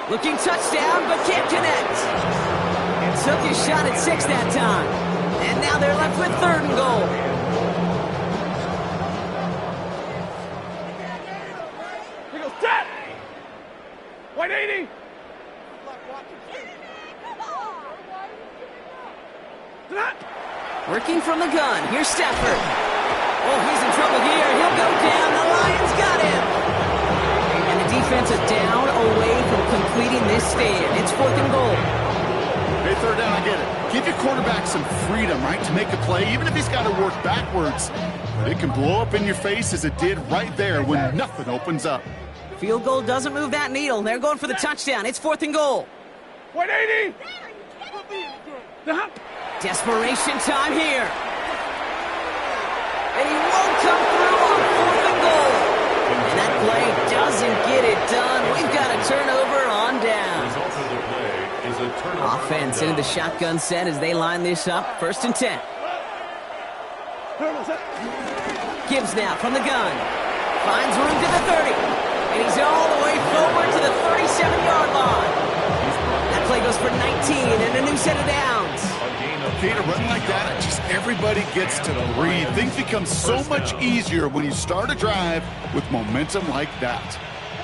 Looking touchdown, but can't connect. Took his shot at 6 that time. And now they're left with third and goal. He goes, set! 180! Working from the gun. Here's Stafford. Oh, he's in trouble here. He'll go down. The Lions got him. And the defense is down away from completing this stand. It's fourth and goal. Hey, third down, I get it. Give your quarterback some freedom, right, to make a play, even if he's got to work backwards. But it can blow up in your face as it did right there when nothing opens up. Field goal doesn't move that needle. They're going for the touchdown. It's fourth and goal. 180! Desperation time here. And he won't come through on fourth and goal. And that play doesn't get it done. We've got a turnover on down. Result of the play is a turnover. Offense into the shotgun set as they line this up. First and 10. Gibbs now from the gun. Finds room to the 30. And he's all the way forward to the 37-yard line. That play goes for 19 and a new set of downs. Okay, to run like that, just everybody gets to breathe. Things become so much easier when you start a drive with momentum like that.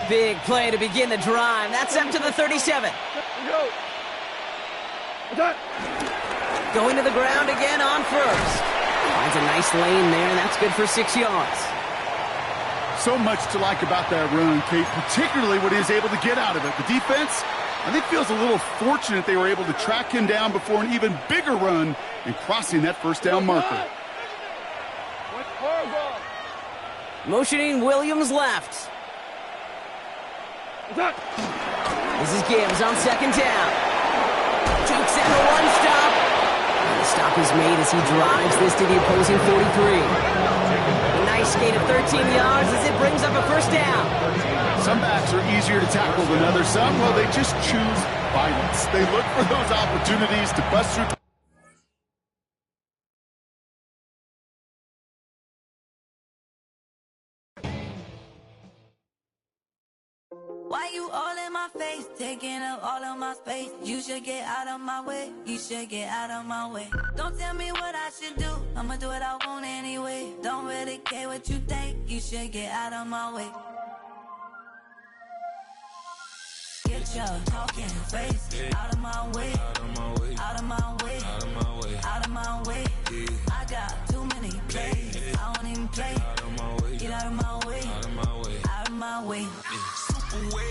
Big play to begin the drive. That's up to the 37. Going to the ground again on first. Finds a nice lane there, and that's good for 6 yards. So much to like about that run, Kate, particularly what he was able to get out of it. The defense, I think, feels a little fortunate they were able to track him down before an even bigger run and crossing that first down marker. Motioning Williams left. This is Gibbs on second down. Jukes in the one stop. And the stop is made as he drives this to the opposing 43. A nice gain of 13 yards as it brings up a first down. Some backs are easier to tackle than others. Some, well, they just choose violence. They look for those opportunities to bust through. Why you all in my face, taking up all of my space? You should get out of my way, you should get out of my way. Don't tell me what I should do, I'ma do what I want anyway. Don't really care what you think, you should get out of my way. Get your talking face out of my way, out of my way, out of my way, out of my way, out of my way. I got too many plays, I don't even play. Get out of my way, out of my way, out of my way. Super way.